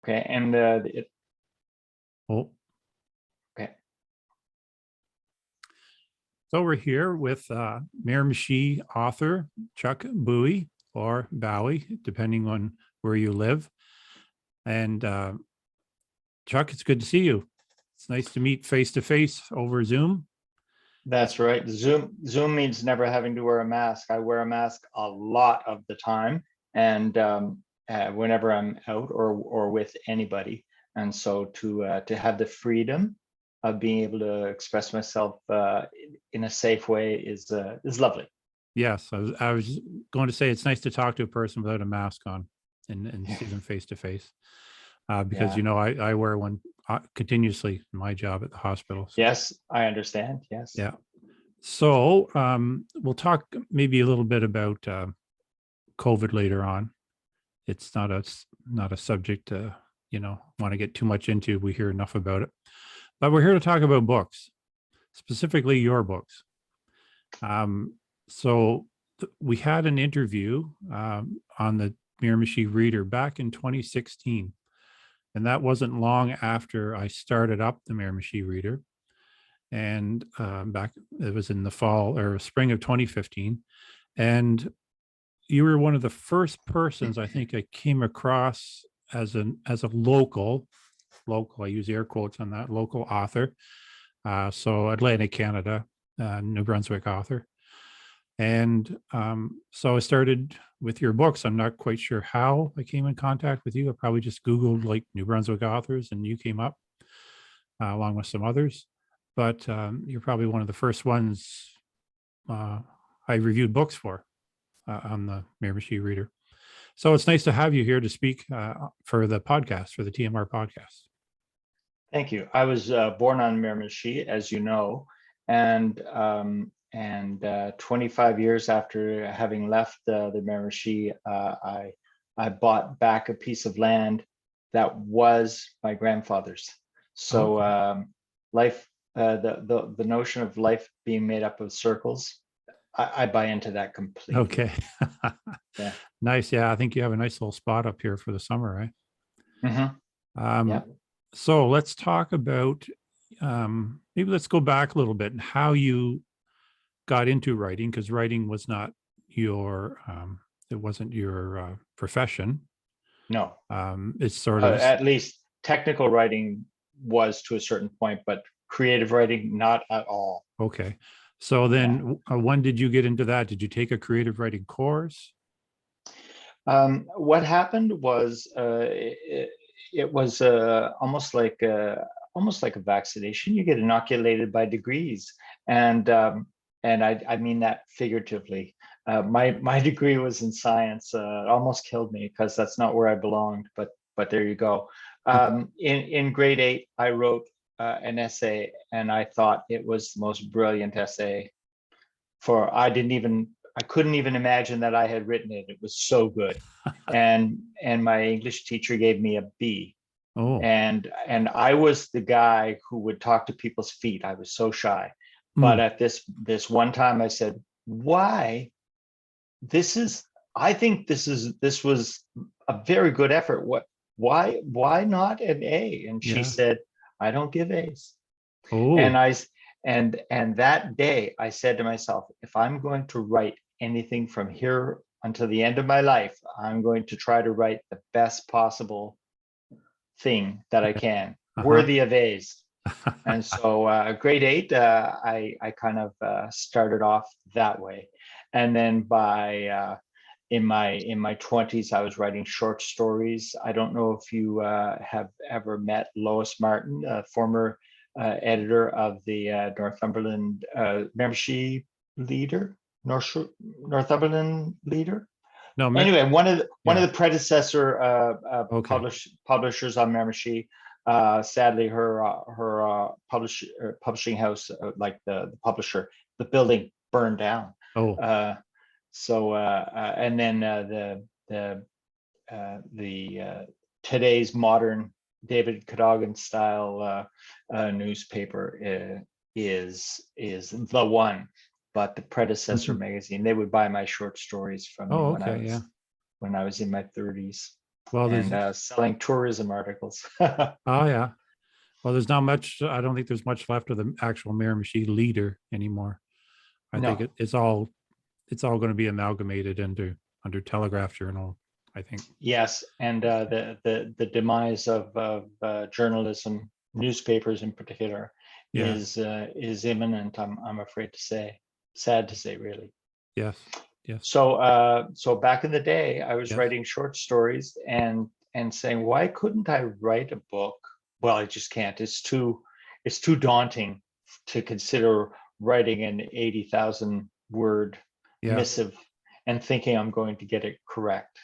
Okay, and Oh, okay, so we're here with Miramichi author Chuck Bowie or Bowie, depending on where you live. And Chuck, it's good to see you. It's nice to meet face to face over Zoom. that's right. Zoom means never having to wear a mask. I wear a mask a lot of the time, and whenever I'm out or with anybody. And so to have the freedom of being able to express myself in a safe way is lovely. Yes, I was going to say it's nice to talk to a person without a mask on and see them face to face. Because Yeah. I wear one continuously in my job at the hospital. So, Yes, I understand. Yes. yeah. So we'll talk maybe a little bit about COVID later on. It's not a subject want to get too much into. We hear enough about it, but we're here to talk about books, specifically your books. So we had an interview on the Miramichi Reader back in 2016. And that wasn't long after I started up the Miramichi Reader. And back, it was in the fall or spring of 2015. And you were one of the first persons I think I came across as a local, I use air quotes on that, local author. So Atlantic Canada, New Brunswick author. And so I started with your books. I'm not quite sure how I came in contact with you. I probably just Googled like New Brunswick authors and you came up along with some others. But you're probably one of the first ones I reviewed books for on the Miramichi Reader. So it's nice to have you here to speak for the podcast, for the TMR podcast. Thank you. I was born on Miramichi, as you know, and 25 years after having left the Miramichi, I bought back a piece of land that was my grandfather's. So life, the notion of life being made up of circles, I buy into that completely. Okay. Yeah. Nice. Yeah, I think you have a nice little spot up here for the summer, right? Mm-hmm. Yeah. So let's talk about maybe let's go back a little bit and how you got into writing, because writing was not your it wasn't your profession. No. It's sort of At least technical writing was to a certain point, but creative writing, not at all. okay. So then when did you get into that? Did you take a creative writing course? What happened was it was almost like a vaccination. You get inoculated by degrees, and I mean that figuratively. My degree was in science. It almost killed me because that's not where I belonged. But there you go. In grade 8, I wrote an essay, and I thought it was the most brilliant essay. I couldn't even imagine that I had written it. It was so good. And my English teacher gave me a B. Oh, And I was the guy who would talk to people's feet. I was so shy. But at this one time I said, why? I think this was a very good effort. Why not an A? And she yeah. said, I don't give A's. And Oh, and that day I said to myself, if I'm going to write anything from here until the end of my life, I'm going to try to write the best possible thing that I can, worthy of A's. And so grade 8, I kind of started off that way. And then by in my 20s, I was writing short stories. I don't know if you have ever met Lois Martin, former editor of the Northumberland Miramichi Leader, Northumberland Leader. no, Anyway, one of yeah. the predecessor Okay. publishers on Miramichi. Sadly, her publishing house, like the publisher, the building burned down. Oh, And then today's modern David Cadogan style newspaper is the one, but the predecessor magazine, they would buy my short stories from me oh, when okay, yeah. I was in my 30s. Well, and selling tourism articles. oh yeah. Well, there's not much. I don't think there's much left of the actual Miramichi leader anymore. I think No. it's all going to be amalgamated under Telegraph Journal, I think. Yes, and the demise of journalism, newspapers in particular, Yeah. is imminent. I'm afraid to say, sad to say, really. Yes. Yes. So back in the day, I was Yes. writing short stories and saying, why couldn't I write a book? Well, I just can't. It's too daunting to consider writing an 80,000 word Yeah. missive and thinking I'm going to get it correct.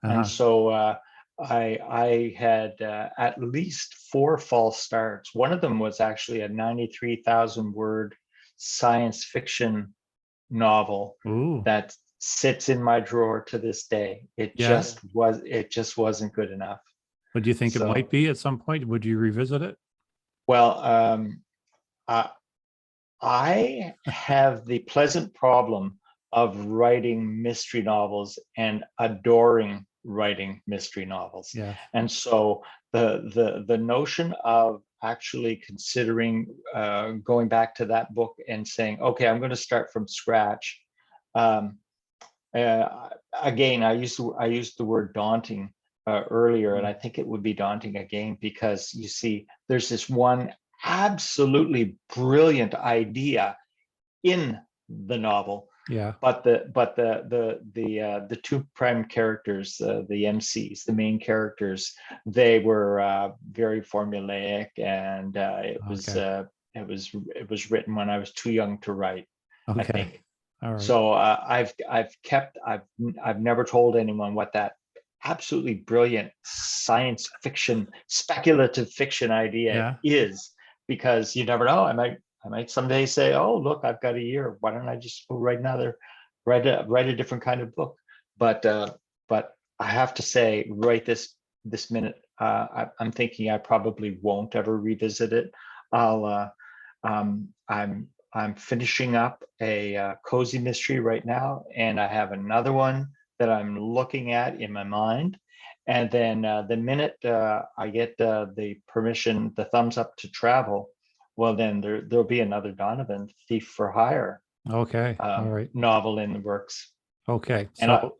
And Uh-huh. so I had at least 4 false starts. One of them was actually a 93,000 word science fiction novel Ooh. that sits in my drawer to this day. Yeah. It just wasn't good enough. But do you think it might So, be at some point? Would you revisit it? well, uh, I have the pleasant problem of writing mystery novels and adoring writing mystery novels. Yes. And so the notion of actually considering going back to that book and saying, okay, I'm going to start from scratch. Um, Again, I used the word daunting earlier, and I think it would be daunting again because you see, there's this one absolutely brilliant idea in the novel, Yeah. but the two prime characters, the MCs, the main characters, they were very formulaic, and Okay. it was written when I was too young to write, I Okay. think. All right. So I've never told anyone what that absolutely brilliant science fiction, speculative fiction idea Yeah. is, because you never know. I might someday say, oh, look, I've got a year. Why don't I just go write a different kind of book? But I have to say, right this minute, I'm thinking I probably won't ever revisit it. I'll I'm finishing up a cozy mystery right now, and I have another one that I'm looking at in my mind. And then the minute I get the permission, the thumbs up to travel, well, then there'll be another Donovan Thief for Hire Okay. All right. novel in the works. Okay. And So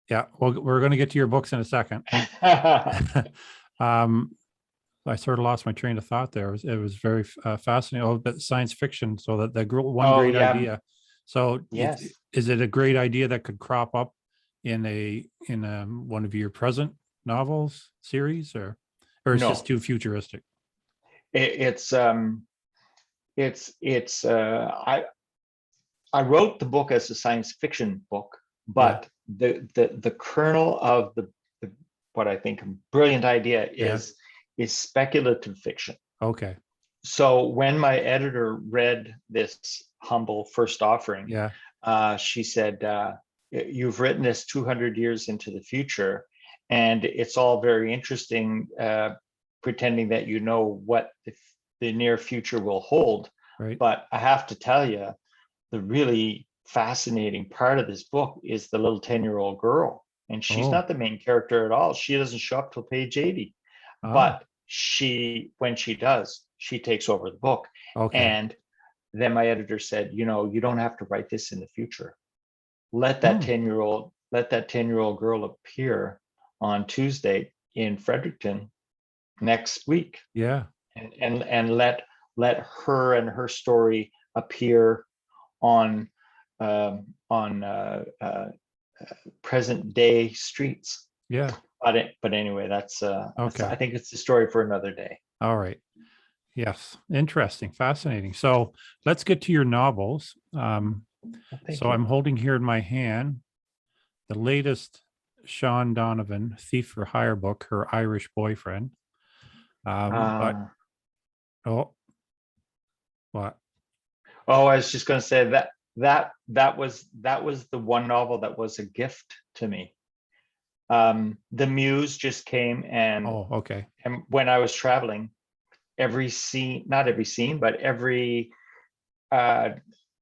yeah, well, we're going to get to your books in a second. I, um, I sort of lost my train of thought there. It was very fascinating. Oh, but science fiction. So that one oh great yeah, idea. So yes. is it a great idea that could crop up in one of your present novels series, or it's just No, too futuristic? it's it's I wrote the book as a science fiction book, Yeah. but the kernel of the what I think a brilliant idea Yeah. is speculative fiction. Okay. So when my editor read this humble first offering, Yeah. she said, "You've written this 200 years into the future, and it's all very interesting, pretending that you know what the near future will hold. Right. But I have to tell you, the really fascinating part of this book is the little 10-year-old girl. And she's Oh. not the main character at all. She doesn't show up till page 80. Ah. But when she does, she takes over the book. Okay. And then my editor said, you don't have to write this in the future. Hmm. Let that 10-year-old girl appear on Tuesday in Fredericton next week, Yeah. and let her and her story appear on present day streets. Yeah. But anyway, Okay. I think it's the story for another day. All right. Yes. Interesting. Fascinating. So let's get to your novels. Well, thank So you. I'm holding here in my hand the latest Sean Donovan Thief for Hire book, Her Irish Boyfriend. But Uh, oh, what? oh, I was just going to say that was the one novel that was a gift to me. The Muse just came, Oh, okay. and when I was traveling, every scene, not every scene, but uh,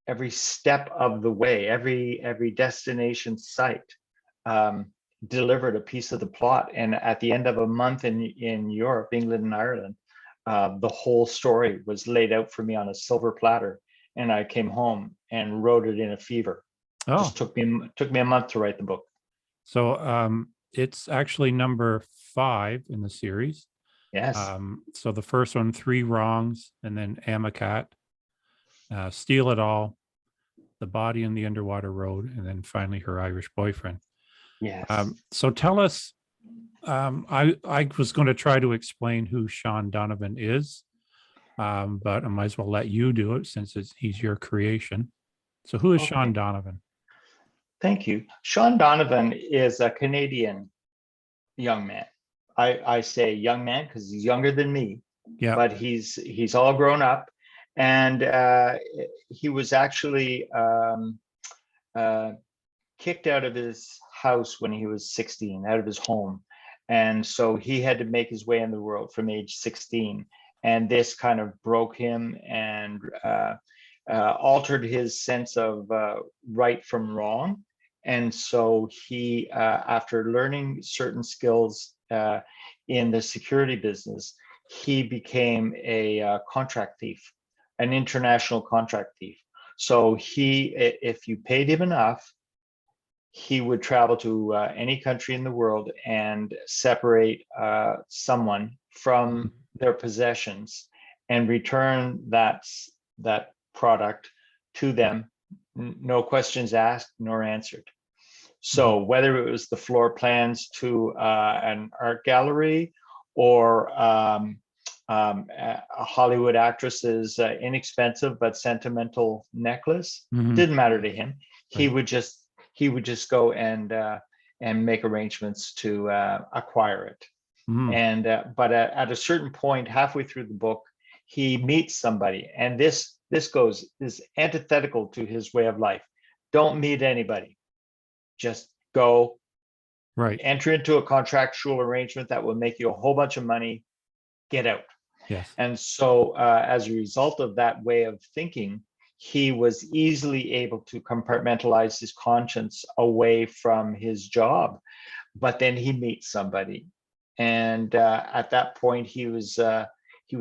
every step of the way, every destination site, delivered a piece of the plot. And at the end of a month in Europe, England and Ireland, the whole story was laid out for me on a silver platter. And I came home and wrote it in a fever. Oh, Just took me a month to write the book. so it's actually number 5 in the series. Yes. So the first one, Three Wrongs, and then Amacat, Steal It All, The Body in the Underwater Road, and then finally Her Irish Boyfriend. Yes. So tell us, I was going to try to explain who Sean Donovan is, but I might as well let you do it since he's your creation. So who is Sean Okay. Donovan? Thank you. Sean Donovan is a Canadian young man. I say young man because he's younger than me, Yeah. but he's all grown up, and he was actually uh, kicked out of his house when he was 16, out of his home. And so he had to make his way in the world from age 16. And this kind of broke him and altered his sense of right from wrong. And so he, after learning certain skills in the security business, he became a contract thief, an international contract thief. So if you paid him enough, he would travel to any country in the world and separate someone from their possessions and return that product to them, no questions asked nor answered. So whether it was the floor plans to an art gallery or a Hollywood actress's inexpensive but sentimental necklace, didn't matter to him. He Right. would just go and make arrangements to acquire it. And but at a certain point, halfway through the book, he meets somebody, and this is antithetical to his way of life. Don't meet anybody. Just go, Right. enter into a contractual arrangement that will make you a whole bunch of money, get out. Yes. And so as a result of that way of thinking, he was easily able to compartmentalize his conscience away from his job. But then he meets somebody. And at that point, he was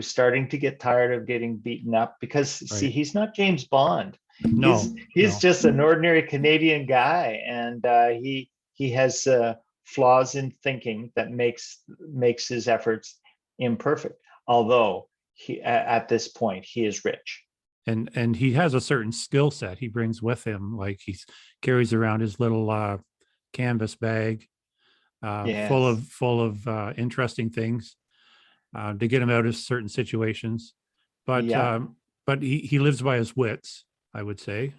starting to get tired of getting beaten up because, see, Right. he's not James Bond. No. He's just an ordinary Canadian guy, and he has flaws in thinking that makes his efforts imperfect. Although at this point he is rich. And he has a certain skill set he brings with him. Like he carries around his little canvas bag full Yes. of interesting things to get him out of certain situations. But Yeah. he lives by his wits, I would say.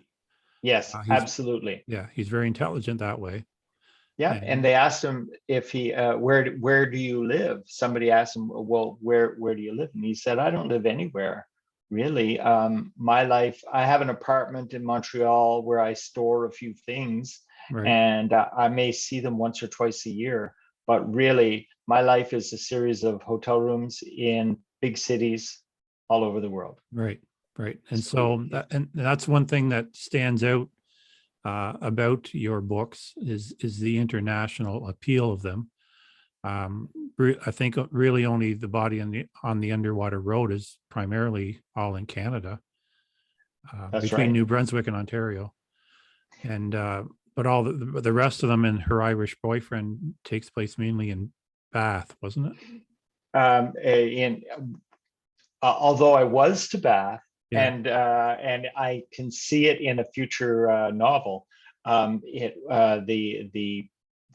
Yes, He's absolutely. he's very intelligent that way. Yeah, and they asked him if he where do you live? Somebody asked him, well, where do you live? And he said, I don't live anywhere, really. My life, I have an apartment in Montreal where I store a few things, Right. and I may see them once or twice a year. But really, my life is a series of hotel rooms in big cities all over the world. Right. Right. And so and that's one thing that stands out about your books is the international appeal of them. I think really only The Body on the Underwater Road is primarily all in Canada, That's between right. New Brunswick and Ontario, and but all the rest of them, and Her Irish Boyfriend, takes place mainly in Bath, wasn't it? Although I was to Bath, Yeah. and I can see it in a future novel.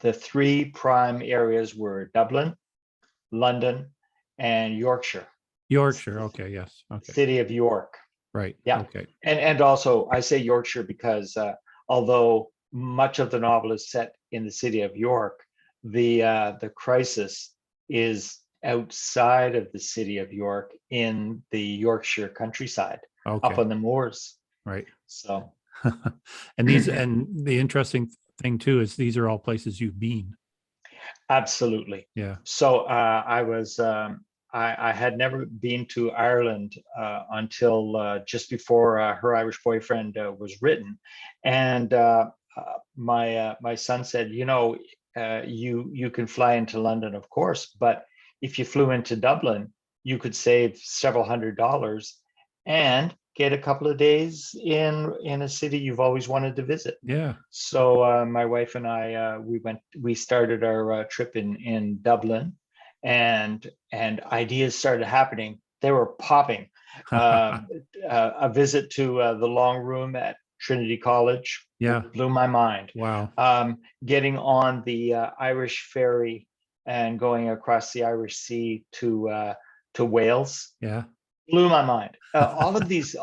The three prime areas were Dublin, London, and Yorkshire. Yorkshire. Okay. Yes. Okay. City of York. Right. Yeah, Okay. and also I say Yorkshire because although much of the novel is set in the city of York, the crisis is outside of the city of York in the Yorkshire countryside, up Okay. on the moors. Right. So And the interesting thing too is these are all places you've been. absolutely. Yeah. So I had never been to Ireland until just before Her Irish Boyfriend was written, and my son said, you can fly into London, of course, but if you flew into Dublin, you could save several $100s and get a couple of days in a city you've always wanted to visit. Yeah. So my wife and I, we started our trip in Dublin, and ideas started happening. They were popping. A visit to the long room at Trinity College Yeah. blew my mind. Wow. Getting on the Irish ferry and going across the Irish Sea to Wales Yeah. blew my mind. All of these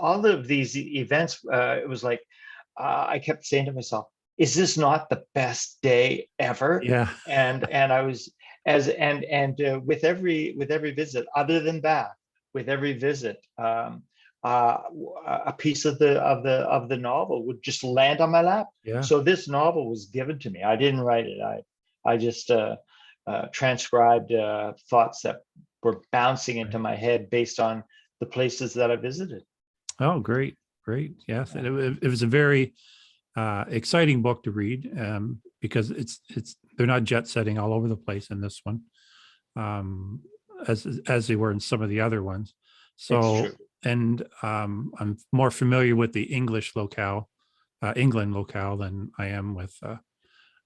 events, it was like I kept saying to myself, "Is this not the best day ever?" Yeah. And I was with every visit, other than Bath, with every visit, a piece of the novel would just land on my lap. Yeah. So this novel was given to me. I didn't write it. I just transcribed thoughts that were bouncing into Right. my head based on the places that I visited. Oh, great. Great. Yes. And it was a very exciting book to read, because they're not jet setting all over the place in this one, as they were in some of the other ones. It's So, true. and I'm more familiar with the English locale, England locale, than I am with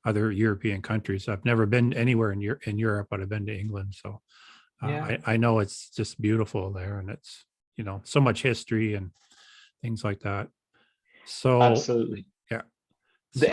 other European countries. I've never been anywhere in Europe, but I've been to England. So Yeah, I know it's just beautiful there, and it's, so much history and things like that. So absolutely. yeah.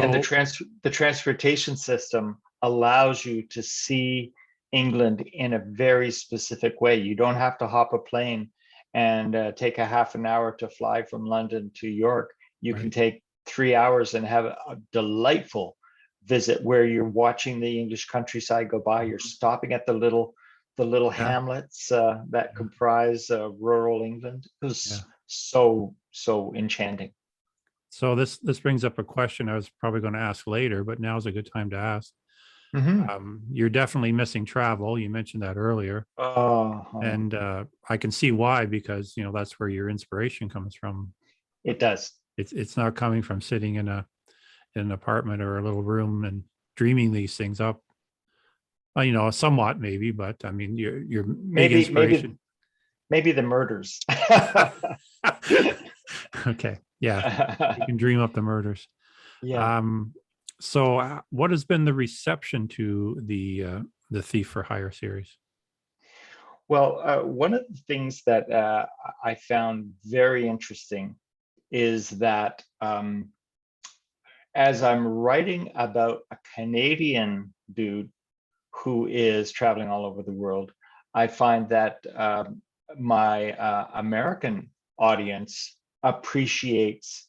And So the transportation system allows you to see England in a very specific way. You don't have to hop a plane and take a half an hour to fly from London to York. You can right. take 3 hours and have a delightful visit where you're watching the English countryside go by. You're Mhm. stopping at the little Yeah. hamlets that Yeah. comprise rural England. It Yeah. was so enchanting. So this brings up a question I was probably going to ask later, but now's a good time to ask. Mhm. You're definitely missing travel. You mentioned that earlier, Oh, and I can see why, because that's where your inspiration comes from. it does. It's not coming from sitting in an apartment or a little room and dreaming these things up. Somewhat maybe, but I mean, your big Maybe, maybe, inspiration. maybe the murders. Okay, yeah, you can dream up the murders. Yeah. Um, so, what has been the reception to the Thief for Hire series? Well, one of the things that I found very interesting is that as I'm writing about a Canadian dude who is traveling all over the world, I find that my American audience appreciates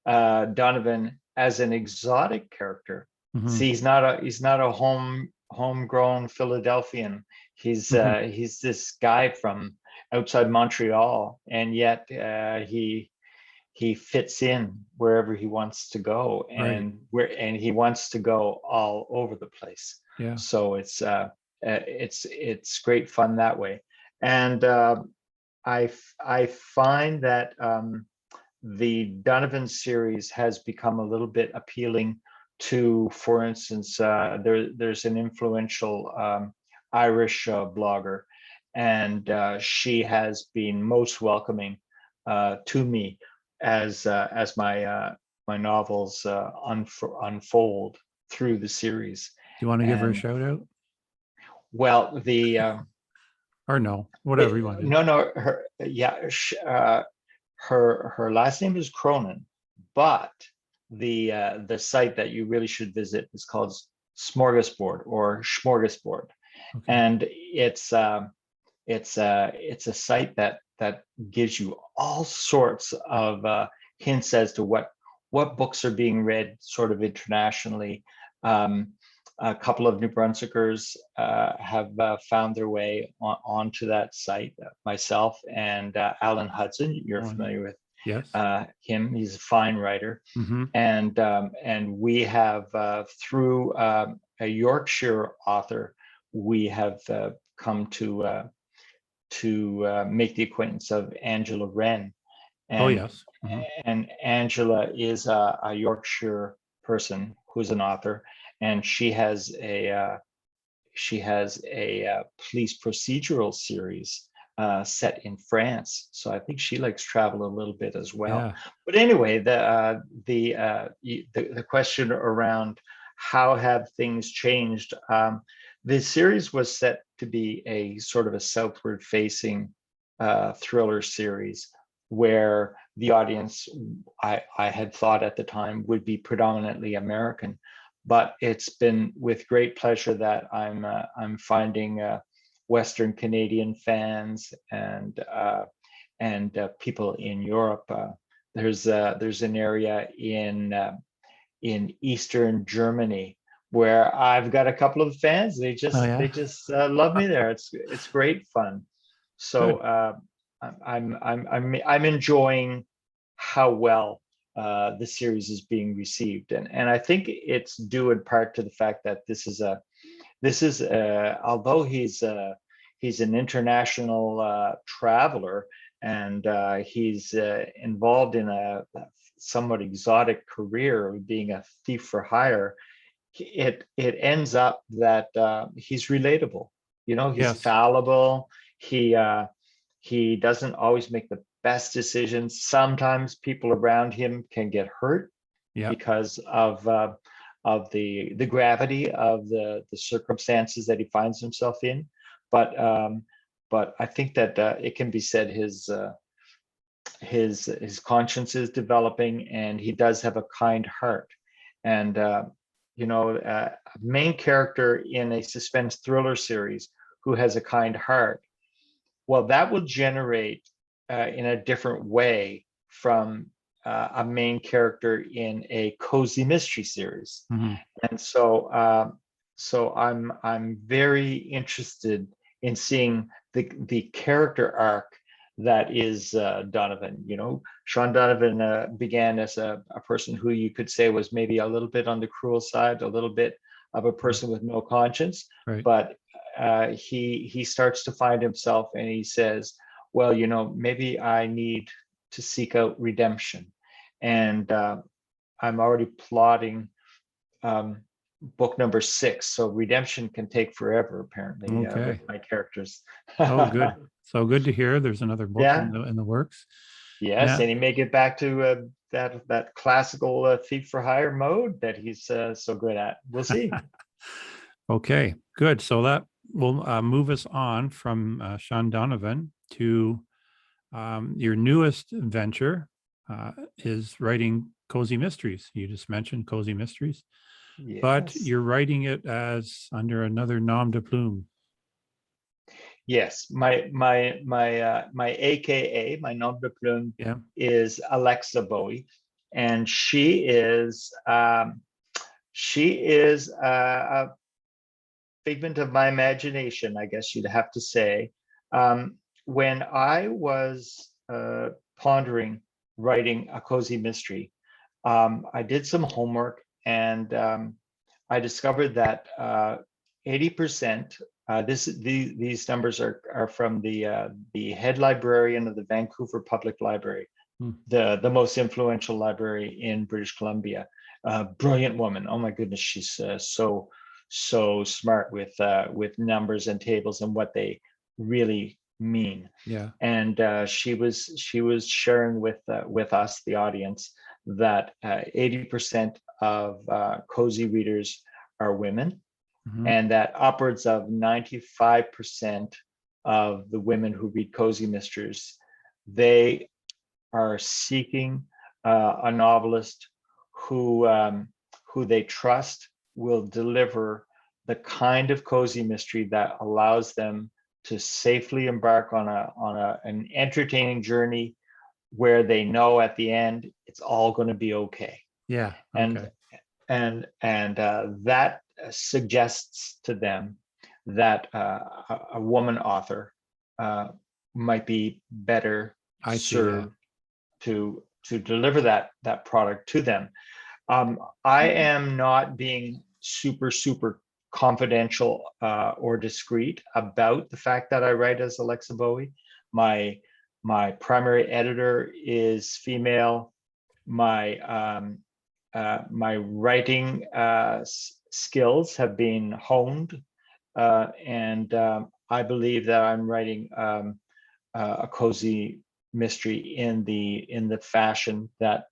Donovan as an exotic character. Hmm. See, he's not a homegrown Philadelphian. He's Hmm. he's this guy from outside Montreal, and yet he fits in wherever he wants to go, Right. and he wants to go all over the place. Yeah. So it's great fun that way. And I find that the Donovan series has become a little bit appealing to, for instance, there's an influential Irish blogger, and she has been most welcoming to me as my novels unfold through the series. Do you want to give her a And shout out, well, the or no? Whatever you want to do. no, her, yeah, her last name is Cronin, but the site that you really should visit is called Smorgasbord or Smorgasbord, Okay. and it's a site that gives you all sorts of hints as to what books are being read sort of internationally. Um, a couple of New Brunswickers have found their way onto that site. Myself and Alan Hudson, you're One. familiar with Yes. him. He's a fine writer, Mm-hmm. and we have through a Yorkshire author, we have come to make the acquaintance of Angela Wren. Oh And yes. Mm-hmm. Angela is a Yorkshire person who's an author, and she has a police procedural series set in France. So I think she likes travel a little bit as well. Yeah. But anyway, the question around how have things changed? The series was set to be a sort of a southward facing thriller series where the audience, I had thought at the time, would be predominantly American. But it's been with great pleasure that I'm finding Western Canadian fans and people in Europe. There's an area in Eastern Germany where I've got a couple of fans. They Oh, just yeah. they just love me there. It's great fun. So Good. I'm enjoying how well the series is being received, and I think it's due in part to the fact that this is although he's an international traveler, and he's involved in a somewhat exotic career of being a thief for hire. It ends up that he's relatable. You know, he's Yes. fallible. He doesn't always make the best decisions. Sometimes people around him can get hurt Yeah. because of the gravity of the circumstances that he finds himself in. But I think that it can be said his conscience is developing, and he does have a kind heart. And a main character in a suspense thriller series who has a kind heart, well, that will generate in a different way from a main character in a cozy mystery series. Mhm. And so I'm very interested in seeing the character arc that is Donovan. You know, Sean Donovan began as a person who you could say was maybe a little bit on the cruel side, a little bit of a person with no conscience, Right. but he starts to find himself, and he says, well, you know, maybe I need to seek out redemption. And I'm already plotting book number 6. So redemption can take forever, apparently, with Okay. my characters. Oh, good. So good to hear. There's another book Yeah. in the works. Yes, Yeah. and he may get back to that classical thief for hire mode that he's so good at. We'll see. Okay. Good. So that will move us on from Sean Donovan to your newest venture is writing cozy mysteries. You just mentioned cozy mysteries, but Yes. you're writing it as under another nom de plume. Yes, my AKA, my nom de plume, Yeah. is Alexa Bowie, and she is a figment of my imagination, I guess you'd have to say. When I was pondering writing a cozy mystery, I did some homework, and I discovered that 80%. These numbers are from the head librarian of the Vancouver Public Library, Hmm. the most influential library in British Columbia. Brilliant woman. Oh my goodness, she's so smart with numbers and tables and what they really mean. Yeah. And she was sharing with us, the audience, that 80% of cozy readers are women, Mhm. and that upwards of 95% of the women who read cozy mysteries, they are seeking a novelist who they trust will deliver the kind of cozy mystery that allows them to safely embark on an entertaining journey where they know at the end it's all going to be okay. Yeah. And Okay. that suggests to them that a woman author might be better I see. Yeah. served to deliver that product to them. I am not being super confidential or discreet about the fact that I write as Alexa Bowie. My primary editor is female. My writing skills have been honed, and I believe that I'm writing a cozy mystery in the fashion that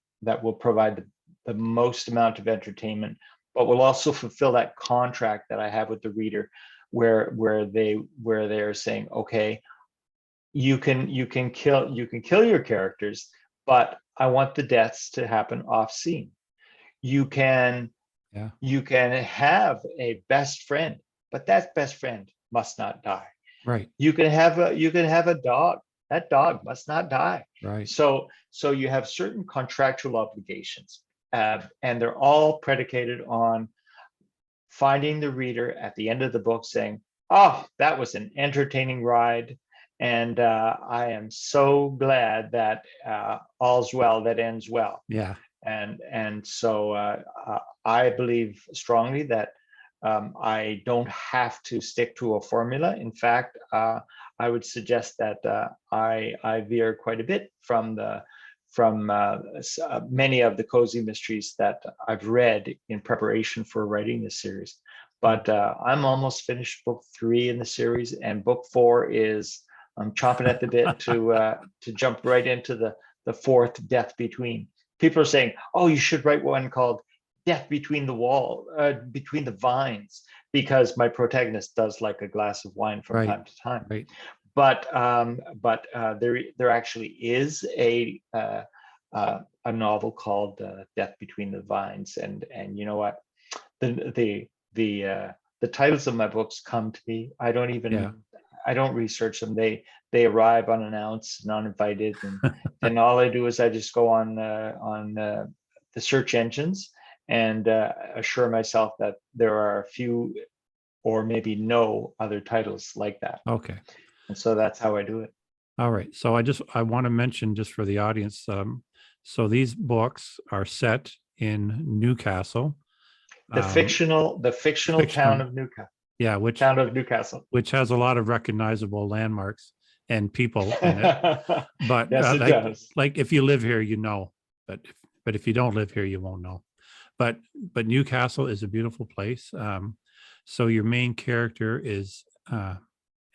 will provide the most amount of entertainment, but will also fulfill that contract that I have with the reader, where they're saying, okay, you can kill your characters, but I want the deaths to happen off scene. You can Yeah. you can have a best friend, but that best friend must not die. Right. You can have a dog. That dog must not die. Right. So you have certain contractual obligations, and they're all predicated on finding the reader at the end of the book saying, "Oh, that was an entertaining ride, and I am so glad that all's well that ends well." Yeah. And so I believe strongly that I don't have to stick to a formula. In fact, I would suggest that I veer quite a bit from many of the cozy mysteries that I've read in preparation for writing this series. But I'm almost finished book 3 in the series, and book 4 is I'm chomping at the bit to jump right into the 4th, Death Between. People are saying, "Oh, you should write one called Death Between Between the Vines," because my protagonist does like a glass of wine from Right. time to time. Right. But there actually is a novel called Death Between the Vines, and you know what, the titles of my books come to me. I don't research them. They arrive unannounced and uninvited, and all I do is I just go on the search engines and assure myself that there are a few or maybe no other titles like that. Okay. And so that's how I do it. All right. So I want to mention, just for the audience, so these books are set in Newcastle. The fictional town of Newcastle. Yeah, which has a lot of recognizable landmarks and people in it. But yes, it does. Like if you live here, you know, but if you don't live here, you won't know. But Newcastle is a beautiful place. So your main character is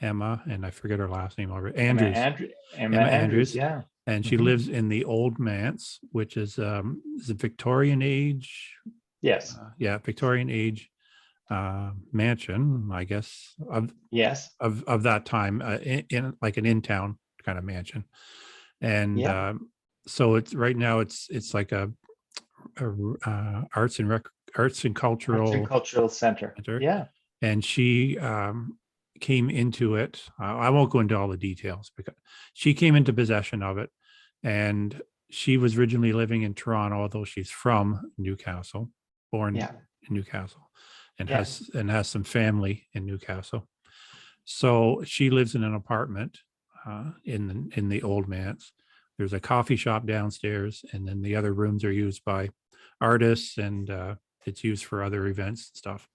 Emma, and I forget her last name already. Andrews. Emma Andrews, yeah. And she lives in the Old Manse, which is a Victorian age. Yes. Victorian age mansion, I guess. Yes. Of that time, in like an in-town kind of mansion. And so it's right now it's like a arts and cultural center. Yeah. And she came into it. I won't go into all the details, because she came into possession of it, and she was originally living in Toronto, although she's from Newcastle, born in Newcastle, and has some family in Newcastle. So she lives in an apartment in the Old Manse. There's a coffee shop downstairs, and then the other rooms are used by artists, and it's used for other events and stuff.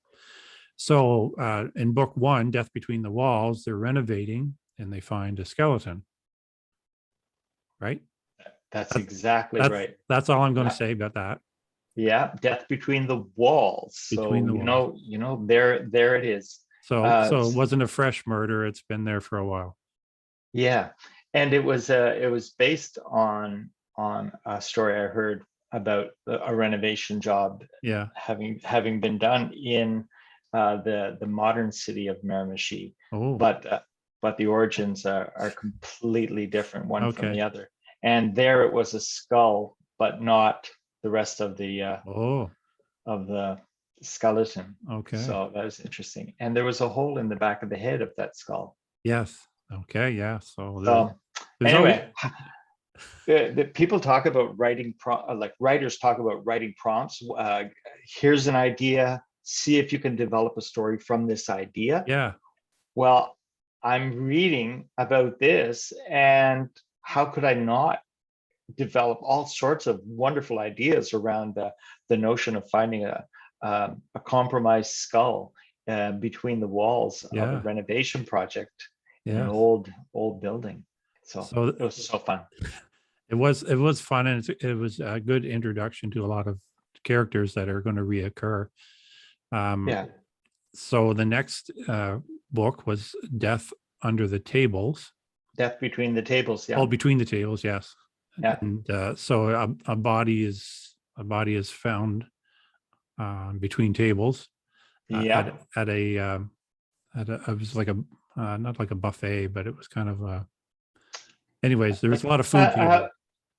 So in book 1, Death Between the Walls, they're renovating and they find a skeleton. Right? That's exactly right. That's all I'm going to say about that. Yeah, Death Between the Walls. Between the walls. There it is. So it wasn't a fresh murder. It's been there for a while. Yeah, and it was based on a story I heard about a renovation job. Yeah, having been done in the modern city of Miramichi. Oh, but the origins are completely different, one from the other. And there it was a skull, but not the rest of the skeleton. Okay. So that was interesting. And there was a hole in the back of the head of that skull. Yes. Okay. Yeah. So anyway, the people talk about writing like writers talk about writing prompts. Here's an idea. See if you can develop a story from this idea. Yeah. Well, I'm reading about this, and how could I not develop all sorts of wonderful ideas around the notion of finding a compromised skull between the walls of a renovation project in an old building. So it was so fun. It was fun, and it was a good introduction to a lot of characters that are going to reoccur. Yeah. So the next book was Death Under the Tables. Death Between the Tables. Oh, Yeah. Between the Tables, yes. Yeah. And so a body is found between tables Yeah. at a it was like a not like a buffet, but it was kind of anyways, there was Like a lot of a, food tables.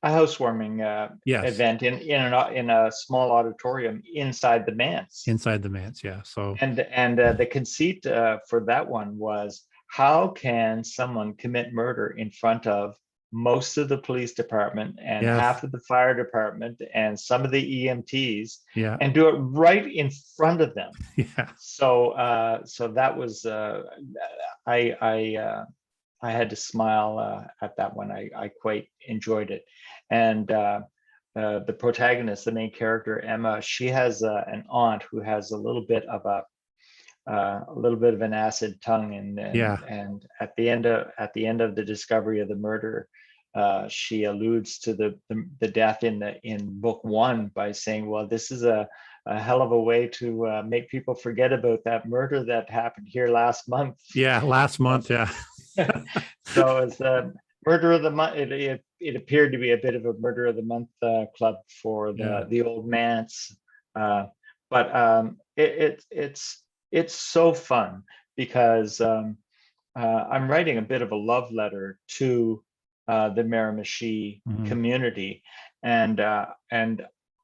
a housewarming Yes, event in a small auditorium inside the manse. inside the manse. Yeah. So And the conceit for that one was, how can someone commit murder in front of most of the police department and yes, half of the fire department and some of the EMTs, yeah, and do it right in front of them? yeah, So that was I I uh, I had to smile at that one. I quite enjoyed it, and the protagonist, the main character Emma, she has an aunt who has a little bit of an acid tongue, yeah, and at the end of the discovery of the murder, she alludes to the death in book one by saying, "Well, this is a hell of a way to make people forget about that murder that happened here last month." yeah. Last month, yeah, So it's a murder of the month. It appeared to be a bit of a murder of the month club for yeah. the Old Manse, uh, but it's so fun because I'm writing a bit of a love letter to the Miramichi Mhm. community, and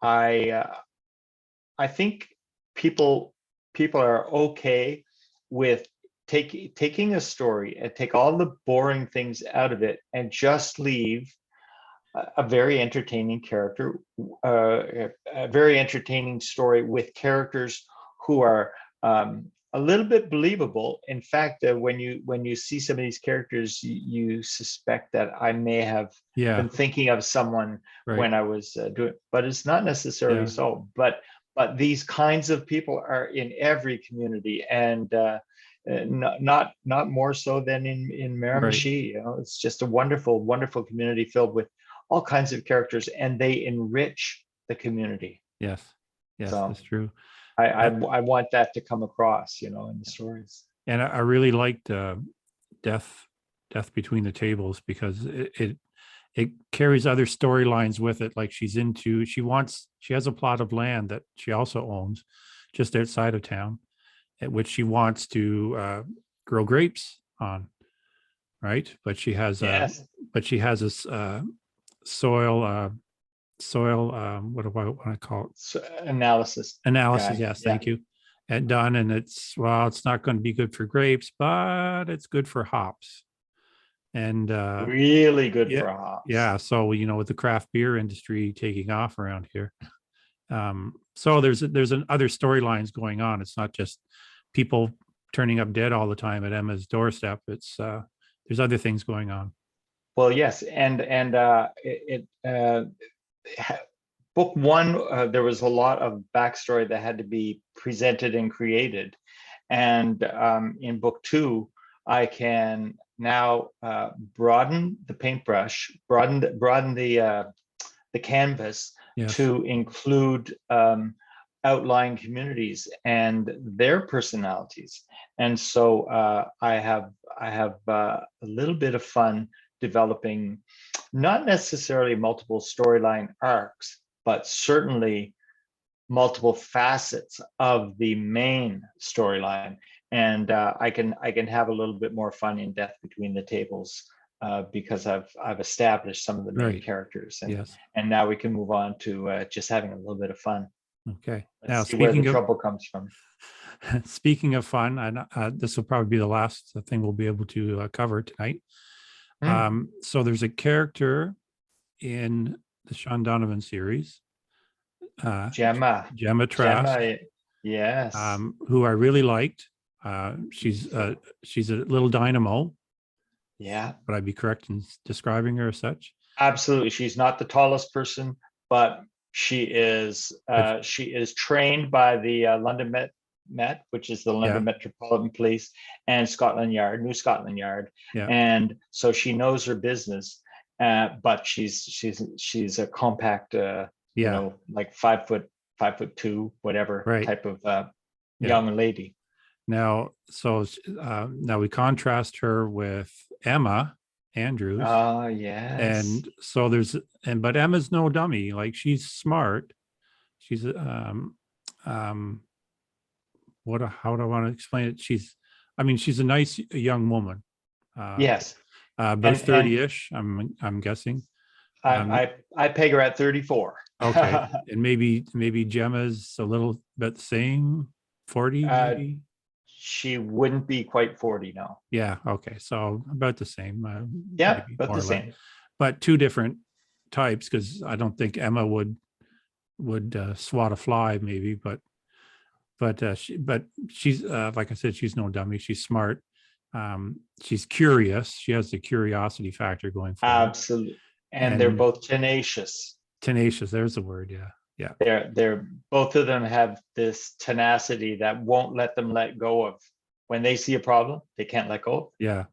I I think people people are okay with taking a story and take all the boring things out of it and just leave a very entertaining character, a very entertaining story with characters who are a little bit believable. In fact, when you see some of these characters, you suspect that I may have Yeah, been thinking of someone right. when I was doing, but it's not necessarily Yeah, so. But these kinds of people are in every community, and not more so than in right. Miramichi. You know, it's just a wonderful, wonderful community filled with all kinds of characters, and they enrich the community. Yes, yes, So that's true. I And, I want that to come across, you know, in the stories. and I really liked Death Death Between the Tables because it carries other storylines with it. Like she has a plot of land that she also owns just outside of town, at which she wants to grow grapes on, right? Yes. But she has this soil what do I want to call it? So, analysis Analysis. guy. Yes, Yeah. thank you. And done, and it's not going to be good for grapes, but it's good for hops. And Really good yeah, for hops. yeah. So with the craft beer industry taking off around here, so there's other storylines going on. It's not just people turning up dead all the time at Emma's doorstep. It's there's other things going on. Well, yes, and book one, there was a lot of backstory that had to be presented and created. And in book two, I can now broaden the paintbrush, broaden the canvas Yes. to include outlying communities and their personalities. And so I have a little bit of fun developing not necessarily multiple storyline arcs, but certainly multiple facets of the main storyline. And I can have a little bit more fun in Death Between the Tables because I've established some of the main Right. characters, Yes. and now we can move on to just having a little bit of fun. Okay. Let's Now, see where the speaking of trouble comes from. speaking of fun, this will probably be the last thing we'll be able to cover tonight. Hmm. So there's a character in the Sean Donovan series, uh, Gemma, Gemma Trask, Gemma, yes, who I really liked. She's a little dynamo. yeah, Would I be correct in describing her as such? absolutely. She's not the tallest person, but But she is trained by the London Met, which is the yeah, London Metropolitan Police, and Scotland Yard, New Scotland Yard, yeah, and so she knows her business. But she's a compact, you yeah, know, like 5 foot 2, whatever right. type of Yeah. young lady. Now, so now we contrast her with Emma Andrews, Yes. and so but Emma's no dummy. Like, she's smart. She's um how do I want to explain it? I mean, she's a nice young woman, uh, Yes. about And 30-ish. I'm guessing. I, Um, I peg her at 34. okay, and maybe Gemma's a little bit the same, 40 uh, maybe. she wouldn't be quite 40 now. Yeah. Okay. So about the same, Yeah, maybe but more the or less, same. but two different types, because I don't think Emma would swat a fly, maybe, but she's like I said, she's no dummy. She's smart. She's curious. She has the curiosity factor going for her, Absolutely. And they're and both tenacious. tenacious. There's the word. Yeah. Yeah. They're both of them have this tenacity that won't let them let go of when they see a problem, they can't let go. Yeah.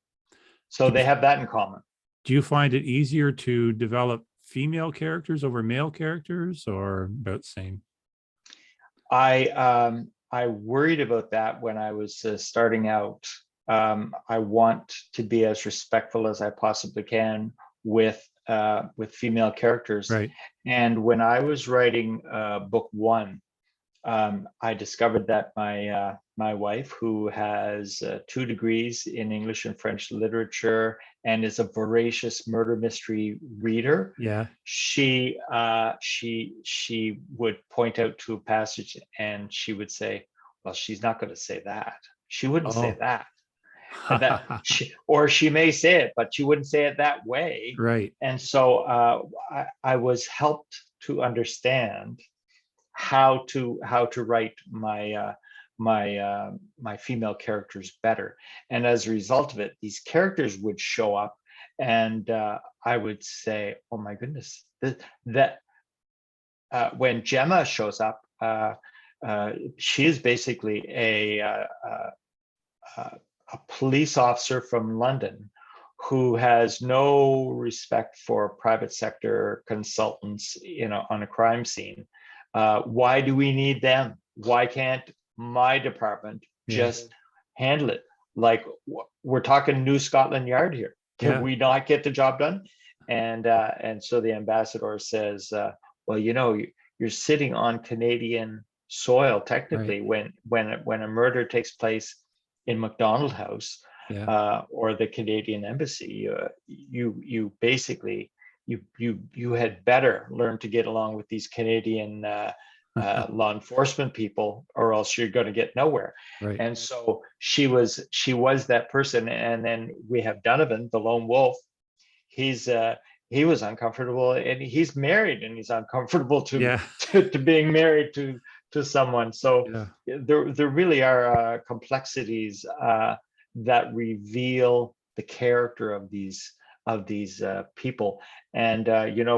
So Do you, they have that in common. do you find it easier to develop female characters over male characters, or about the same? I worried about that when I was starting out. I want to be as respectful as I possibly can with female characters. Right. And when I was writing book one, I discovered that my wife, who has 2 degrees in English and French literature and is a voracious murder mystery reader, Yeah. she would point out to a passage and she would say, "Well, she's not going to say that. She wouldn't say Oh. that." Or she may say it, but she wouldn't say it that way. Right. And so I was helped to understand how to write my female characters better. And as a result of it, these characters would show up, and I would say, "Oh my goodness, that when Gemma shows up, she is basically a police officer from London who has no respect for private sector consultants, on a crime scene. Why do we need them? Why can't my department Yeah. just handle it? Like, we're talking New Scotland Yard here. Can Yeah. we not get the job done?" And so the ambassador says, "Well, you're sitting on Canadian soil Right. technically when a murder takes place in McDonald House, Yeah. or the Canadian Embassy. You basically you had better learn to get along with these Canadian law enforcement people, or else you're going to get nowhere." Right. And so she was that person. And then we have Donovan, the lone wolf. He's he was uncomfortable, and he's married, and he's uncomfortable to Yeah. to being married to someone. So Yeah. there really are complexities that reveal the character of these people. And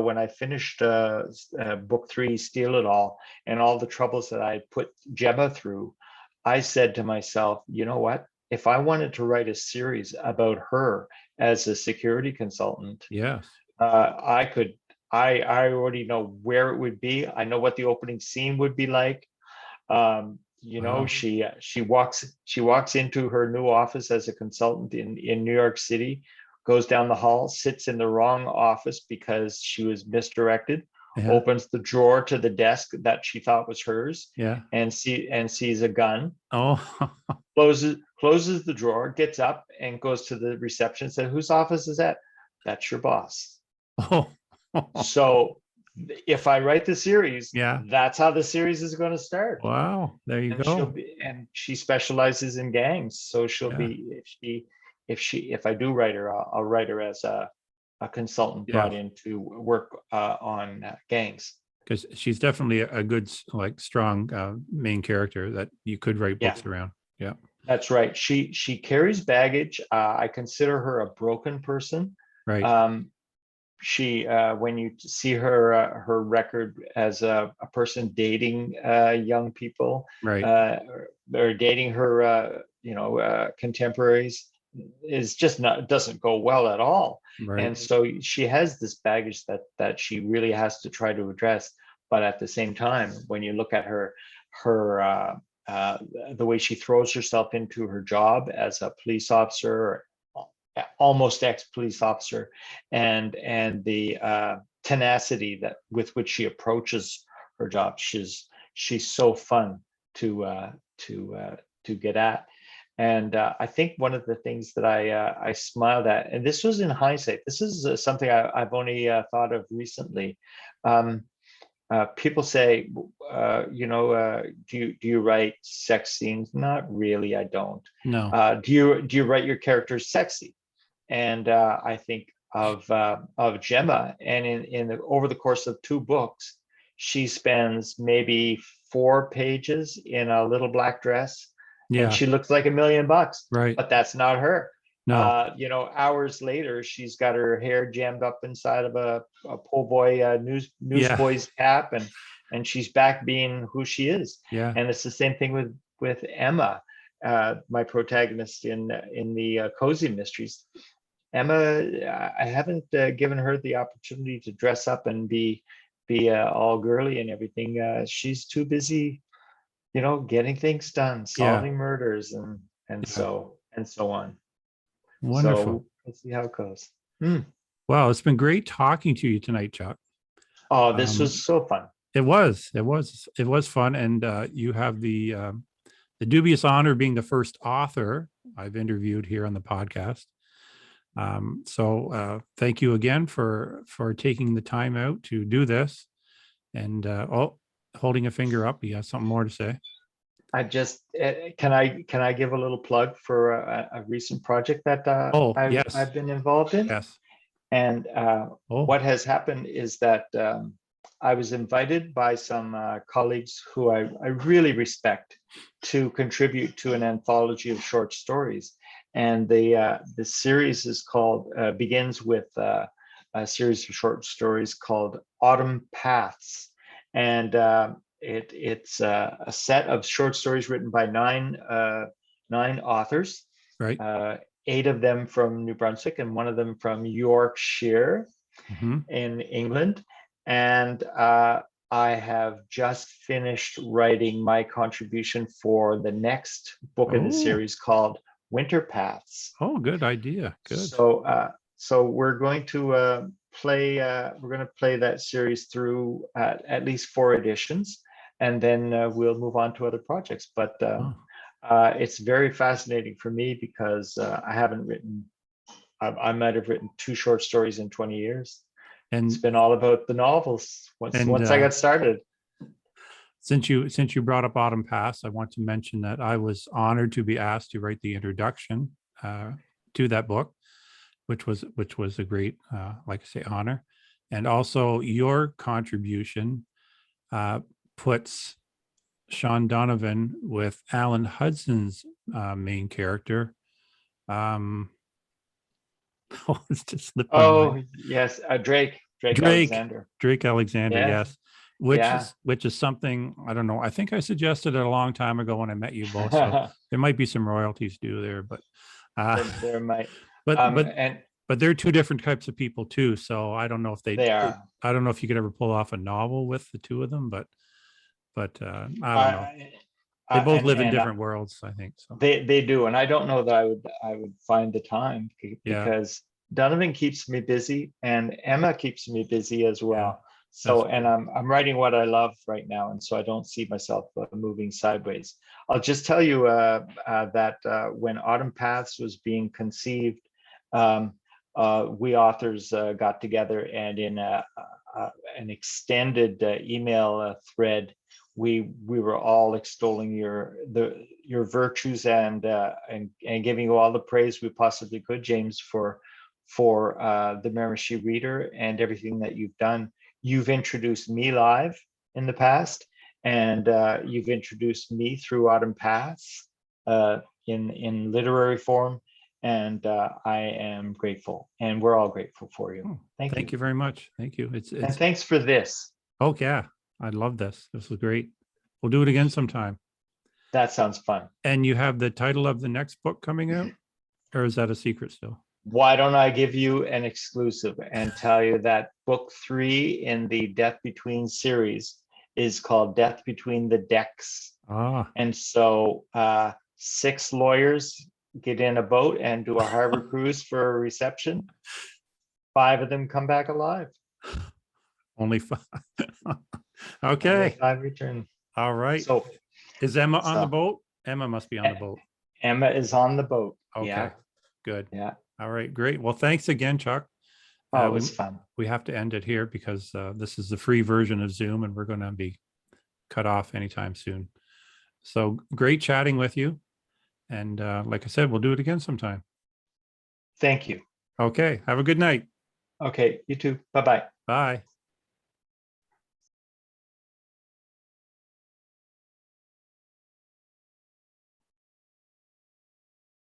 when I finished book 3, Steal It All, and all the troubles that I put Gemma through, I said to myself, you know what? If I wanted to write a series about her as a security consultant, Yes. I could. I already know where it would be. I know what the opening scene would be like. Wow. She walks into her new office as a consultant in New York City, goes down the hall, sits in the wrong office because she was misdirected, Yeah. opens the drawer to the desk that she thought was hers, Yeah. and sees a gun, Oh. closes the drawer, gets up and goes to the reception and said, "Whose office is that?" "That's your boss." Oh. So if I write the series, Yeah. that's how the series is going to start. Wow. There you And go. she specializes in gangs. So she'll Yeah. be, if I do write her, I'll write her as a consultant Yeah. brought in to work on gangs. Because she's definitely a good, like, strong main character that you could write Yeah, books around. Yeah. that's right. She carries baggage. I consider her a broken person. Right. Um, she when you see her record as a person dating young people, Right. or dating her contemporaries, is just not doesn't go well at all. Right. And so she has this baggage that she really has to try to address. But at the same time, when you look at her the way she throws herself into her job as a police officer, almost ex-police officer, and the tenacity that with which she approaches her job. She's so fun to get at. And I think one of the things that I smiled at, and this was in hindsight, this is something I've only thought of recently. People say, do you write sex scenes? Not really, I don't. No. Do you write your characters sexy? And I think of Gemma, and over the course of 2 books, she spends maybe 4 pages in a little black dress, and Yeah. she looks like $1 million, Right. but that's not her. No. Hours later, she's got her hair jammed up inside of a po' boy newsboy's cap, and she's back being who she is. Yeah. And it's the same thing with Emma, my protagonist in the Cozy Mysteries. Emma, I haven't given her the opportunity to dress up and be all girly and everything. She's too busy, getting things done, Yeah. solving murders, and Yeah. so on. Wonderful. So let's see how it goes. Well, it's been great talking to you tonight, Chuck. Oh, this was so fun. It was fun. And you have the dubious honor of being the first author I've interviewed here on the podcast. So thank you again for taking the time out to do this. And holding a finger up, you have something more to say? I just can I give a little plug for a recent project that Yes. I've been involved in. Yes. And what has happened is that I was invited by some colleagues who I really respect to contribute to an anthology of short stories. And the series is called begins with a series of short stories called Autumn Paths, and it's a set of short stories written by nine authors. Right. 8 of them from New Brunswick and 1 of them from Yorkshire Mm-hmm. in England. And I have just finished writing my contribution for the next book in the series called Winter Paths. Oh, good idea. Good. So we're going to play that series through at least 4 editions, and then we'll move on to other projects. But it's very fascinating for me because I haven't written. I might have written 2 short stories in 20 years. And it's been all about the novels once I got started. Since you brought up Autumn Paths, I want to mention that I was honored to be asked to write the introduction to that book, which was a great, like I say, honor. And also your contribution puts Sean Donovan with Alan Hudson's main character. It's just slipped my mind. Yes, Drake Alexander. Drake Alexander, yes. Yes. Which is something, I don't know. I think I suggested it a long time ago when I met you both. So there might be some royalties due there, but there might. But they're 2 different types of people too. So I don't know if they are. I don't know if you could ever pull off a novel with the 2 of them, but I don't know. They both live in different worlds, I think. So they do, and I don't know that I would find the time because Donovan keeps me busy and Emma keeps me busy as well. So, and I'm writing what I love right now, and so I don't see myself moving sideways. I'll just tell you that when Autumn Paths was being conceived, we authors got together, and in an extended email thread, we were all extolling your virtues and giving you all the praise we possibly could, James, for the Miramichi Reader and everything that you've done. You've introduced me live in the past, and you've introduced me through Autumn Paths in literary form, and I am grateful, and we're all grateful for you. Thank you very much. Thank you. And thanks for this. Oh yeah, I love this. This was great. We'll do it again sometime. That sounds fun. And you have the title of the next book coming out, or is that a secret still? Why don't I give you an exclusive and tell you that book 3 in the Death Between series is called Death Between the Decks. Ah, And so 6 lawyers get in a boat and do a harbor cruise for a reception. 5 of them come back alive. only 5. Only Okay. 5 return. All right. So Is Emma on the so boat? Emma must be on the boat. Emma is on the boat. Okay. Yeah. Good. Yeah. All right. Great. Well, thanks again, Chuck. Oh, it was fun. We have to end it here because this is the free version of Zoom and we're going to be cut off anytime soon. So great chatting with you. And like I said, we'll do it again sometime. Thank you. Okay. Have a good night. Okay, you too. Bye-bye. Bye.